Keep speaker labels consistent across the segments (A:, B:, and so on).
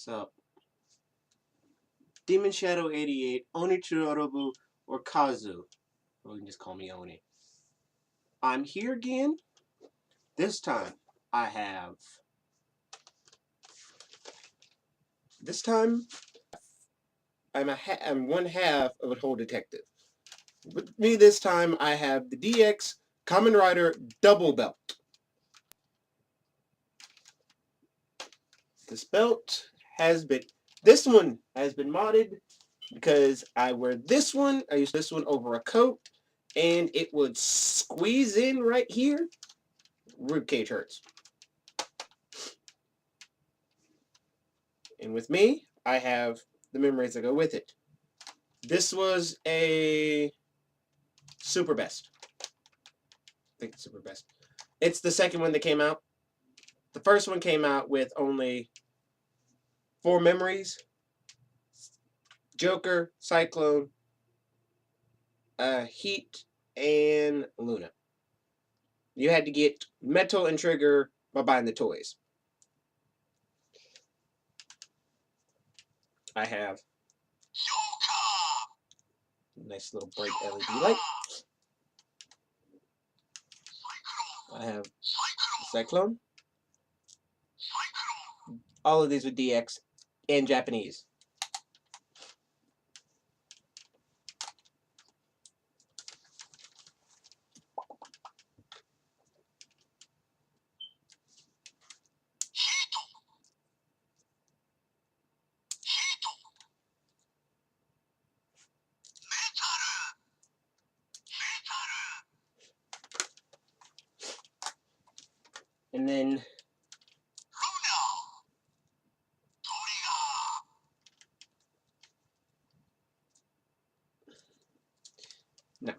A: So, Demon Shadow 88, Onichirorobu, or Kazu. Or you can just call me Oni. I'm here again. This time, I have... This time, I'm one half of a whole detective. With me this time, I have the DX Kamen Rider Double Belt. This belt has been... This one has been modded because I wear this one. I use this one over a coat, and it would squeeze in right here. Ribcage hurts. And with me, I have the memories that go with it. This was a Super Best. I think it's Super Best. It's the second one that came out. The first one came out with only 4 memories. Joker, Cyclone, Heat, and Luna. You had to get Metal and Trigger by buying the toys. I have nice little bright LED light. I have Cyclone. All of these with DX and Japanese. And then now,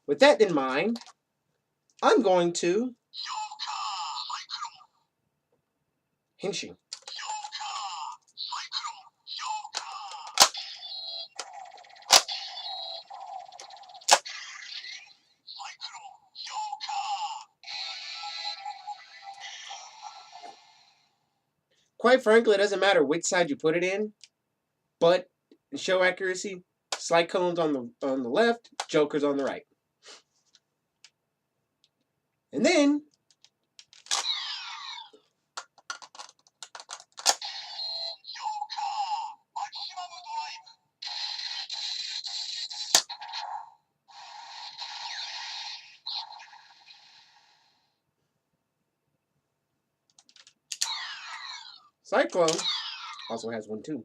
A: with that in mind, I'm going to Henshin. Quite frankly, it doesn't matter which side you put it in, but in show accuracy, Cyclone's on the left, Joker's on the right. And then Cyclone also has one too.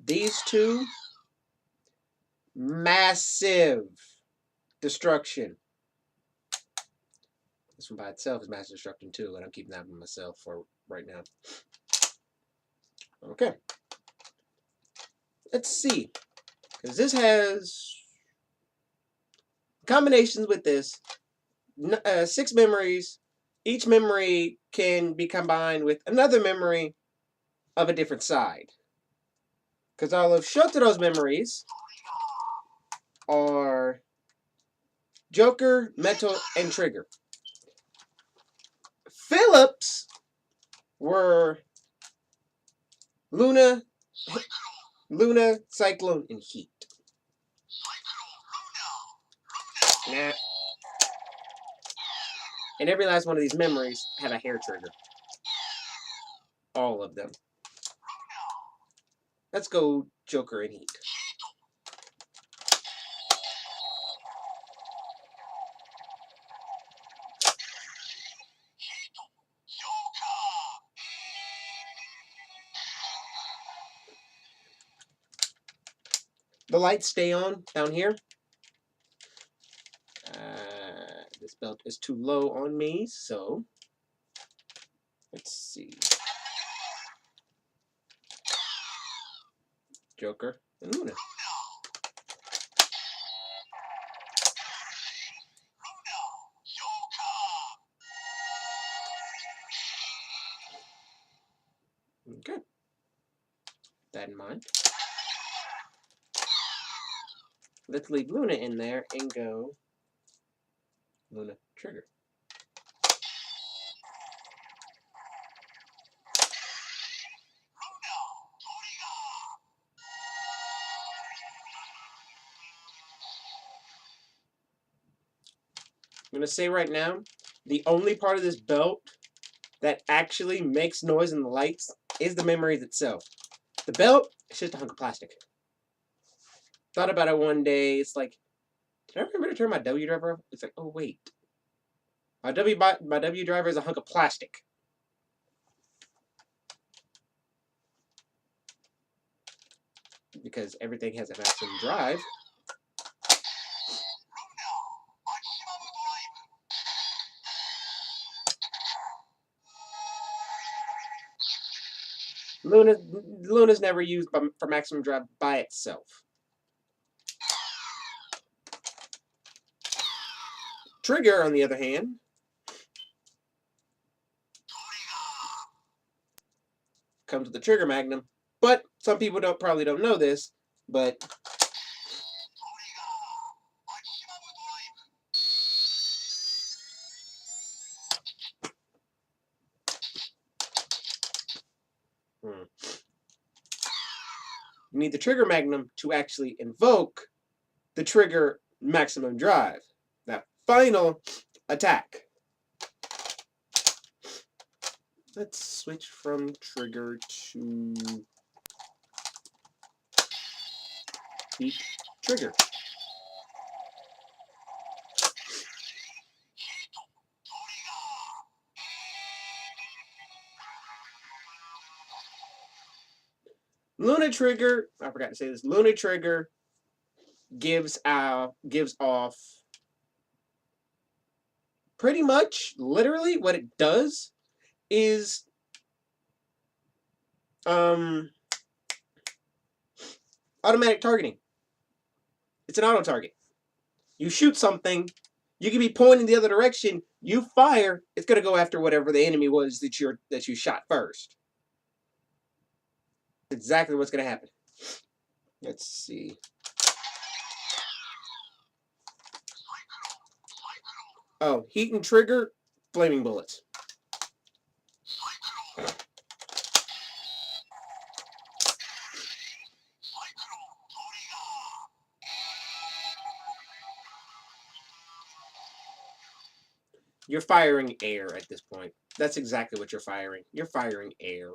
A: These two, massive destruction. This one by itself is massive destruction too, and I'm keeping that by myself for right now. Okay. Let's see. Because this has combinations with this. 6 memories. Each memory can be combined with another memory of a different side. Because all of Shotaro's memories are Joker, Metal, and Trigger. Phillips were Luna, Cyclone, and Heat. Nah. And every last one of these memories have a hair trigger. All of them. Let's go Joker and Heat. The lights stay on down here. This belt is too low on me, so let's see. Joker and Luna. Okay. That in mind. Let's leave Luna in there and go Luna trigger. I'm going to say right now, the only part of this belt that actually makes noise in the lights is the memories itself. The belt, it's just a hunk of plastic. Thought about it one day. It's like, did I remember to turn my W driver off? It's like, oh wait, my W driver is a hunk of plastic. Because everything has a maximum drive. Luna's never used for maximum drive by itself. Trigger, on the other hand, comes with the trigger magnum. But some people probably don't know this, but you need the trigger magnum to actually invoke the trigger maximum drive. That final attack. Let's switch from trigger to heat trigger. Luna trigger, I forgot to say this. Luna trigger gives off pretty much literally what it does is automatic targeting. It's an auto target. You shoot something, you can be pointing the other direction, you fire, it's gonna go after whatever the enemy was that you shot first. Exactly what's gonna happen. Let's see. Oh, heat and trigger, flaming bullets. You're firing air at this point. That's exactly what you're firing. You're firing air.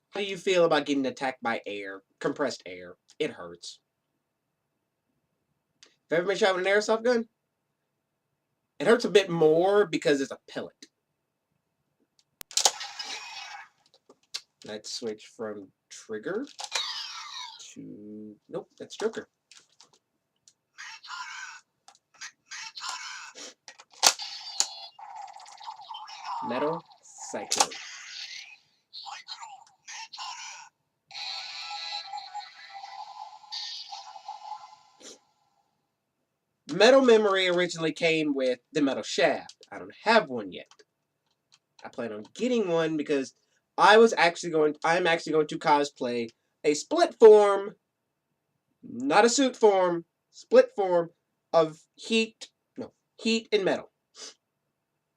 A: How do you feel about getting attacked by air? Compressed air. It hurts. Have you ever been shot with an airsoft gun? It hurts a bit more because it's a pellet. Let's switch from trigger to... Nope, that's Joker. Metal Cyclone. Metal Memory originally came with the metal shaft. I don't have one yet. I plan on getting one because I'm actually going to cosplay a split form, not a suit form, split form of heat and metal.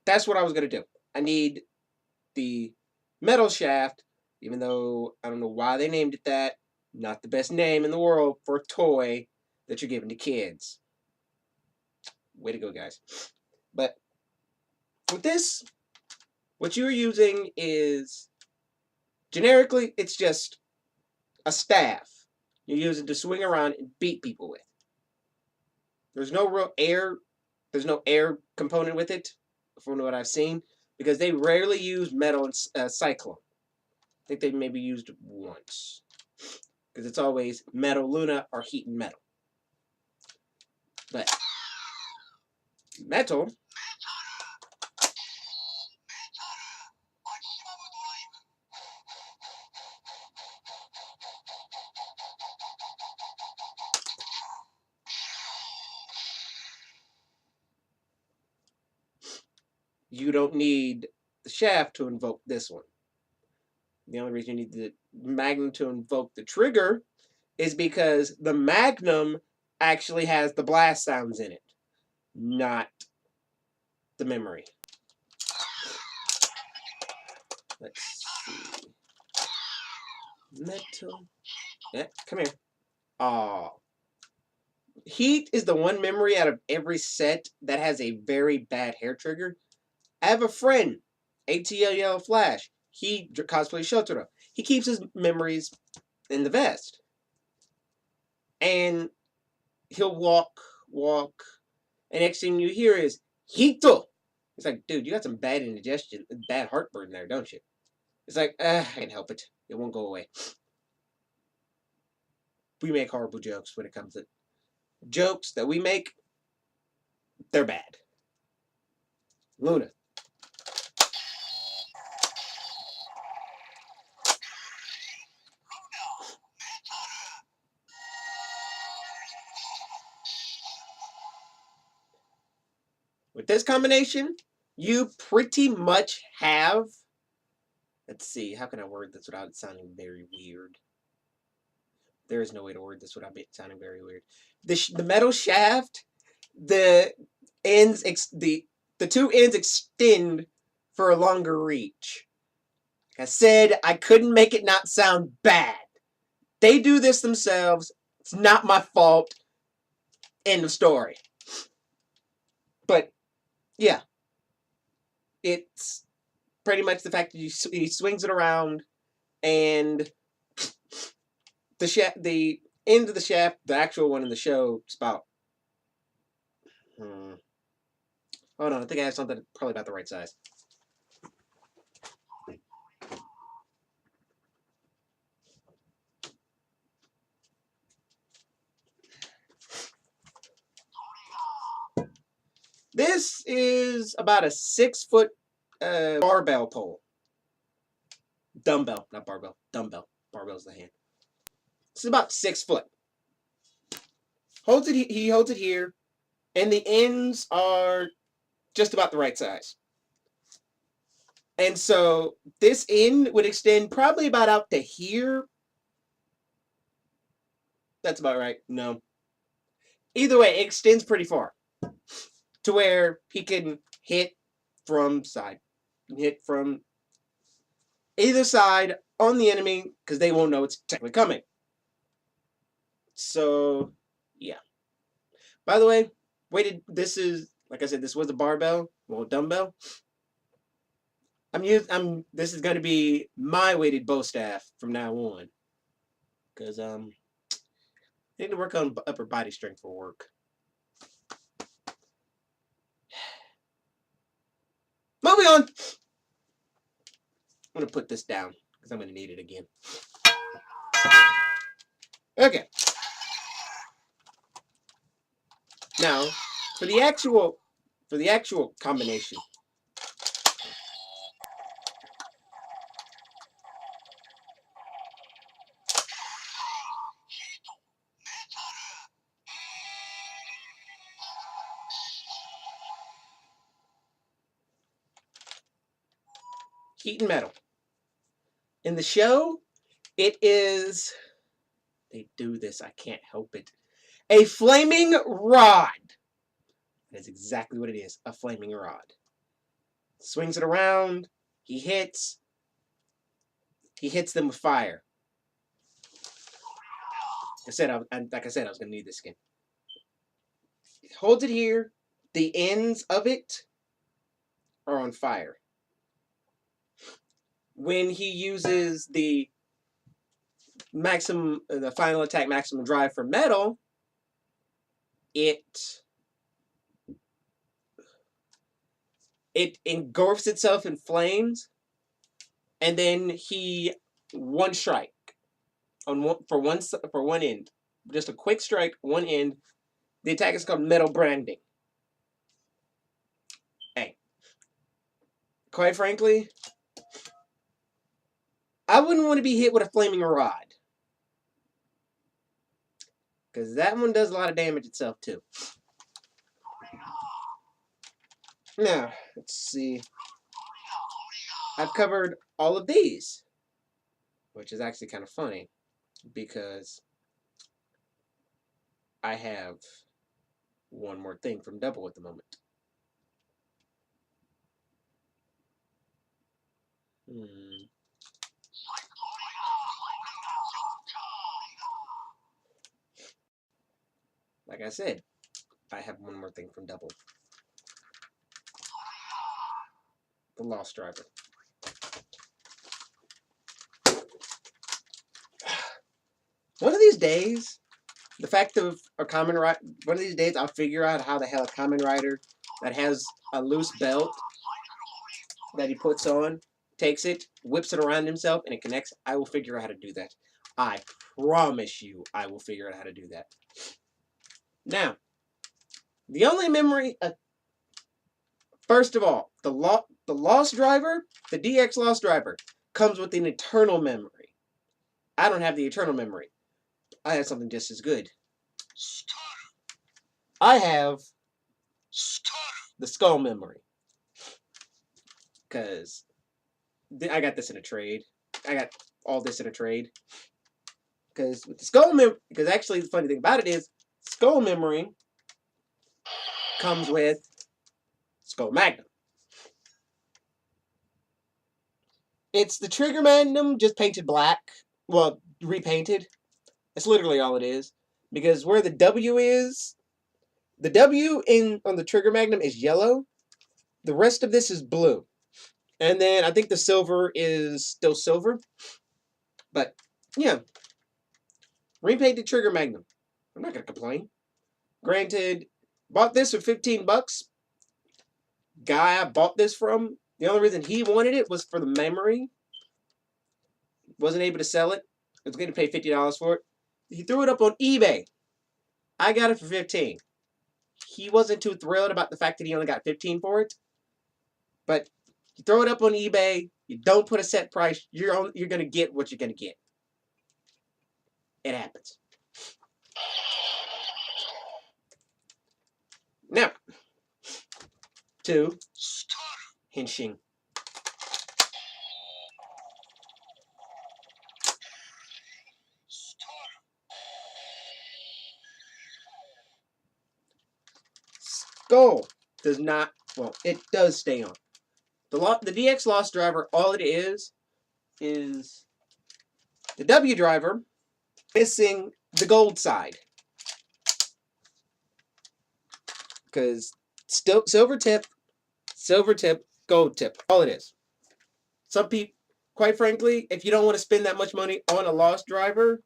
A: That's what I was going to do. I need the metal shaft, even though I don't know why they named it that. Not the best name in the world for a toy that you're giving to kids. Way to go, guys. But with this, what you're using is, generically, it's just a staff. You use it to swing around and beat people with. There's no real air. There's no air component with it, from what I've seen, because they rarely use metal and cyclone. I think they maybe used once, because it's always metal Luna or heat and metal. But metal, you don't need the shaft to invoke this one. The only reason you need the Magnum to invoke the trigger is because the Magnum actually has the blast sounds in it, not the memory. Let's see. Metal. Yeah, come here. Aw. Heat is the one memory out of every set that has a very bad hair trigger. I have a friend, ATL Yellow Flash. He cosplays Shotaro. He keeps his memories in the vest. And he'll walk, and next thing you hear is Hito. It's like, dude, you got some bad indigestion, bad heartburn there, don't you? It's like, I can't help it. It won't go away. We make horrible jokes when it comes to jokes that we make. They're bad. Luna. With this combination, you pretty much have. Let's see, how can I word this without it sounding very weird? There is no way to word this without it sounding very weird. The metal shaft, the ends, the two ends extend for a longer reach. Like I said, I couldn't make it not sound bad. They do this themselves. It's not my fault. End of story. But yeah, it's pretty much the fact that he swings it around, and the end of the shaft, the actual one in the show, is about. Hold on, I think I have something probably about the right size. This is about a 6-foot barbell pole. Dumbbell, not barbell. Dumbbell. Barbell's the hand. It's about 6 foot. He holds it here, and the ends are just about the right size. And so this end would extend probably about out to here. That's about right. No. Either way, it extends pretty far to where he can hit from side, hit from either side on the enemy because they won't know it's technically coming. So, yeah. By the way, this is, like I said, this was a barbell, well, dumbbell. This is going to be my weighted bow staff from now on. Because, I need to work on upper body strength for work. Moving on. I'm going to put this down because I'm going to need it again. Okay. Now, for the actual combination. Heat and metal. In the show, it is, they do this, I can't help it, a flaming rod. That's exactly what it is, a flaming rod. Swings it around, he hits them with fire. Like I said, I was going to need this skin. He holds it here, the ends of it are on fire. When he uses the final attack maximum drive for metal, it engulfs itself in flames, and then he one strike for one end, just a quick strike, one end. The attack is called metal branding. Hey, quite frankly, I wouldn't want to be hit with a flaming rod, because that one does a lot of damage itself too. Now, let's see. I've covered all of these. which is actually kind of funny because I have one more thing from Double at the moment. Like I said, I have one more thing from Double. The Lost Driver. One of these days, the fact of a Kamen Rider, one of these days I'll figure out how the hell a Kamen Rider that has a loose belt that he puts on, takes it, whips it around himself, and it connects. I will figure out how to do that. I promise you I will figure out how to do that. Now, the only memory... first of all, the Lost Driver, the DX Lost Driver, comes with an eternal memory. I don't have the eternal memory. I have something just as good. I have the skull memory. Because I got this in a trade. I got all this in a trade. Because with the skull memory, because actually the funny thing about it is, skull memory comes with Skull Magnum. It's the Trigger Magnum just painted black. Well, repainted. That's literally all it is. Because where the W is, the W on the Trigger Magnum is yellow. The rest of this is blue. And then I think the silver is still silver. But, yeah. Repainted Trigger Magnum. I'm not going to complain. Granted, bought this for 15 bucks. Guy I bought this from, the only reason he wanted it was for the memory. Wasn't able to sell it. I was going to pay $50 for it. He threw it up on eBay. I got it for 15. He wasn't too thrilled about the fact that he only got 15 for it. But you throw it up on eBay, you don't put a set price, you're going to get what you're going to get. It happens. Now, to Henshin. Skull does not, well, it does stay on. The DX Lost Driver, all it is the W Driver missing the gold side. Because still silver tip, gold tip, all it is. Some people, quite frankly, if you don't want to spend that much money on a Lost Driver,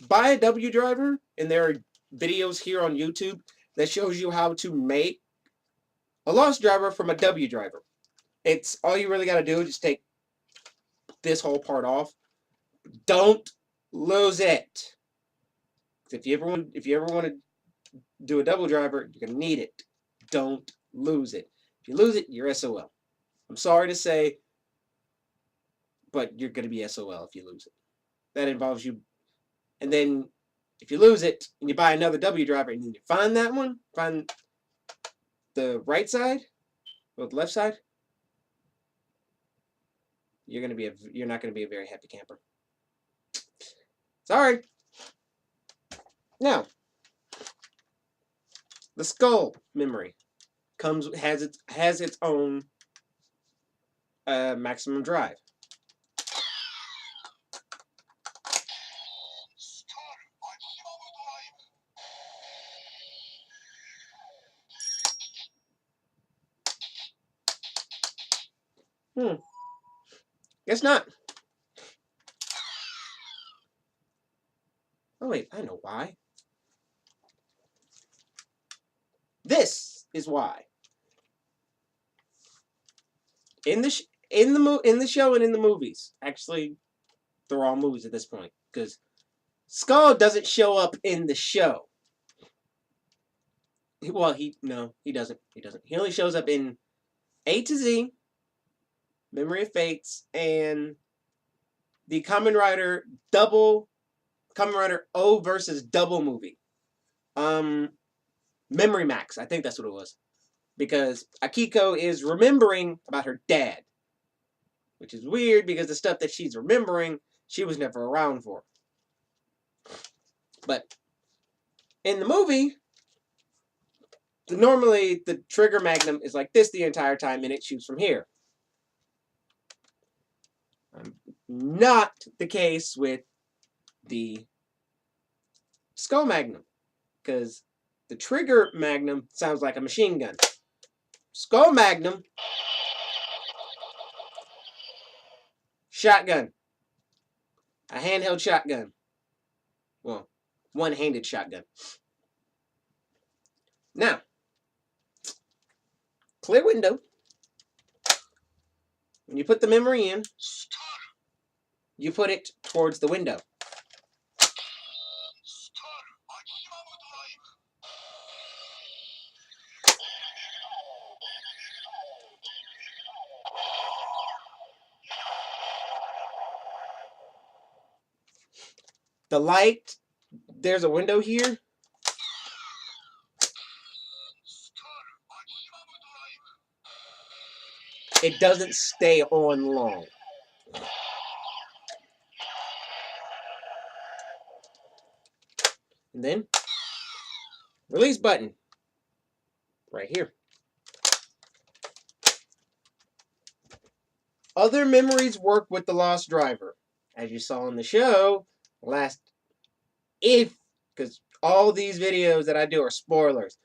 A: buy a W Driver, and there are videos here on YouTube that shows you how to make a Lost Driver from a W Driver. It's all you really got to do is just take this whole part off. Don't lose it. If you ever want to do a double driver, you're gonna need it. Don't lose it. If you lose it, you're SOL. I'm sorry to say, but you're gonna be SOL if you lose it. That involves you. And then if you lose it and you buy another W driver and you find that one, find the right side or the left side, you're not gonna be a very happy camper. Sorry. Now, the skull memory has its own maximum drive. Guess not. Oh wait, I know why. This is why. In the show and in the movies, actually, they're all movies at this point, because Skull doesn't show up in the show. Well, he doesn't. He only shows up in A to Z, Memory of Fates, and the Kamen Rider O versus Double movie. Memory Max, I think that's what it was. Because Akiko is remembering about her dad. which is weird because the stuff that she's remembering, she was never around for. But in the movie, normally the trigger magnum is like this the entire time, and it shoots from here. Not the case with the skull magnum, because the trigger magnum sounds like a machine gun. Skull magnum, shotgun. A handheld shotgun. Well, one-handed shotgun. Now, clear window. When you put the memory in, you put it towards the window. The light, there's a window here. It doesn't stay on long. And then, release button. Right here. Other memories work with the Lost Driver. As you saw in the show, because all these videos that I do are spoilers.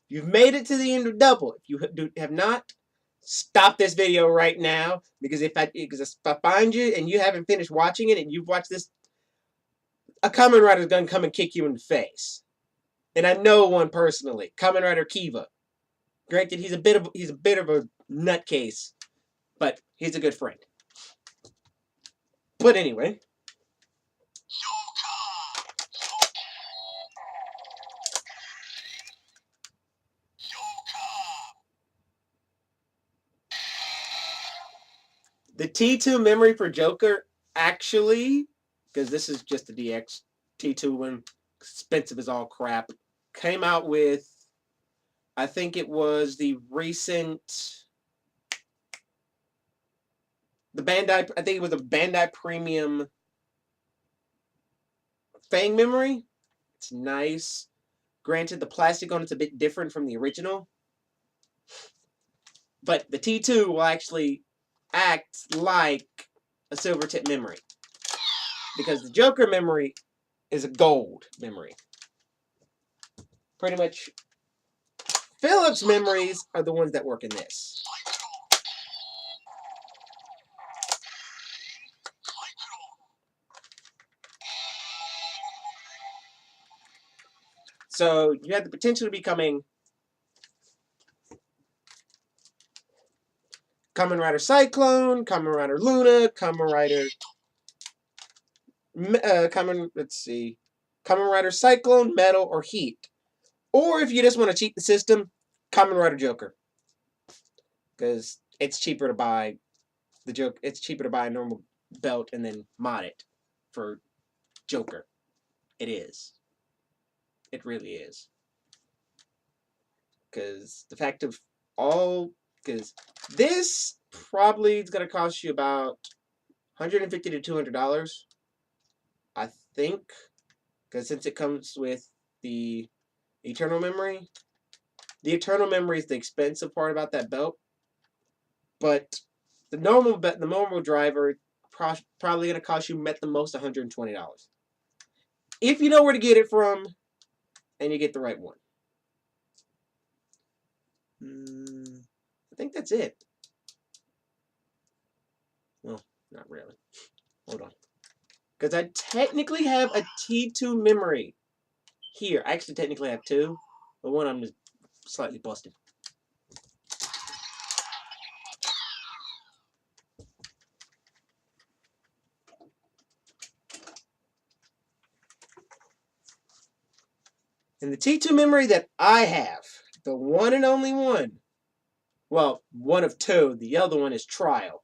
A: You've made it to the end of Double. If you have not, stop this video right now, because if I find you and you haven't finished watching it and you've watched this, a Kamen Rider is gonna come and kick you in the face. And I know one personally, Kamen Rider Kiva. Granted, he's a bit of a nutcase, but he's a good friend. But anyway. The T2 memory for Joker, actually, because this is just the DX T2 one, expensive as all crap, came out with, I think it was the recent, I think it was a Bandai Premium Fang memory. It's nice. Granted, the plastic on it's a bit different from the original. But the T2 will actually act like a silver tip memory. Because the Joker memory is a gold memory. Pretty much, Philip's memories are the ones that work in this. So you have the potential to becoming Kamen Rider Cyclone, Kamen Rider Luna, Kamen Rider Kamen Rider Cyclone, Metal, or Heat. Or if you just want to cheat the system, Kamen Rider Joker. Because it's cheaper to buy it's cheaper to buy a normal belt and then mod it for Joker. It is. It really is. Because the fact of because this probably is going to cost you about $150 to $200, I think. Because since it comes with the Eternal Memory. The Eternal Memory is the expensive part about that belt. But the normal driver probably going to cost you at the most $120. If you know where to get it from, and you get the right one. I think that's it. Well, not really. Hold on. Because I technically have a T2 memory here. I actually technically have two, but one of them is slightly busted. And the T2 memory that I have, the one and only one, well, one of two, the other one is Trial.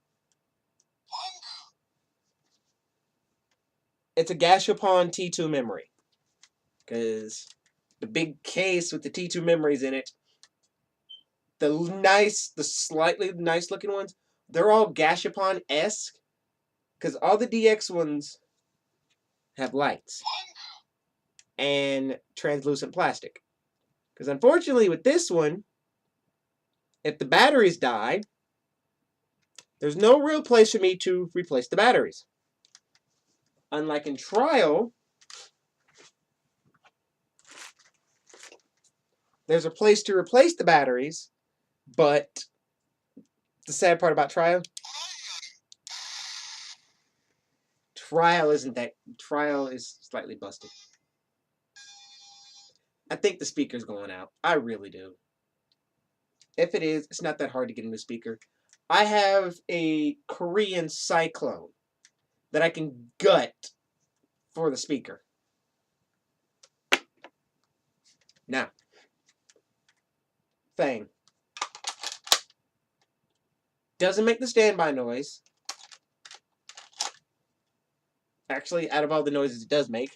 A: It's a Gashapon T2 memory. Because the big case with the T2 memories in it, the slightly nice looking ones, they're all Gashapon-esque, because all the DX ones have lights and translucent plastic. Because unfortunately with this one, if the batteries die, there's no real place for me to replace the batteries. Unlike in Trial, there's a place to replace the batteries, but the sad part about Trial isn't that. Trial is slightly busted. I think the speaker's going out. I really do. If it is, it's not that hard to get a new speaker. I have a Korean Cyclone that I can gut for the speaker. Now, thing. Doesn't make the standby noise. Actually, out of all the noises it does make.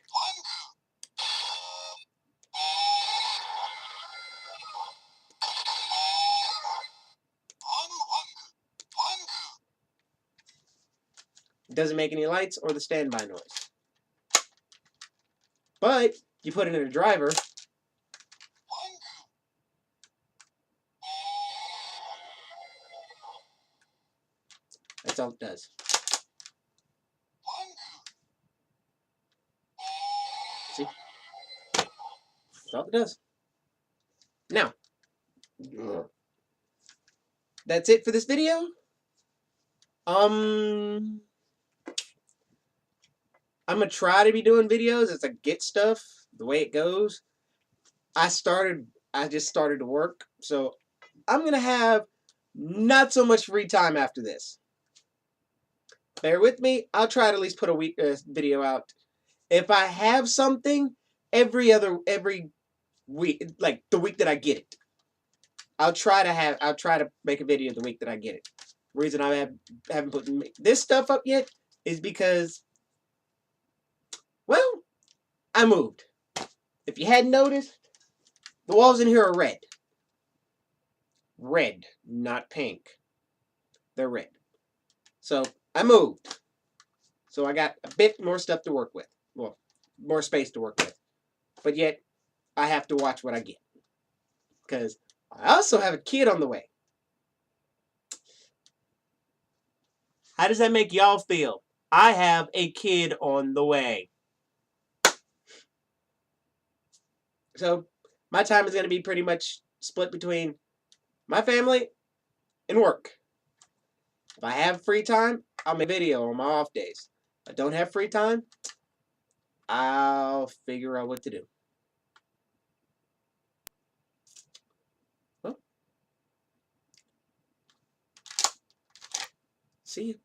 A: It doesn't make any lights or the standby noise. But you put it in a driver. That's all it does. See? That's all it does. Now, that's it for this video. I'm gonna try to be doing videos as I get stuff the way it goes. I just started to work, so I'm gonna have not so much free time after this. Bear with me. I'll try to at least put a video out. If I have something every week, like the week that I get it, I'll try to make a video the week that I get it. The reason I haven't put this stuff up yet is because, well, I moved. If you hadn't noticed, the walls in here are red. Red, not pink. They're red. So I moved. So I got a bit more stuff to work with. Well, more space to work with. But yet, I have to watch what I get. Because I also have a kid on the way. How does that make y'all feel? I have a kid on the way. So my time is going to be pretty much split between my family and work. If I have free time, I'll make a video on my off days. If I don't have free time, I'll figure out what to do. Well, see you.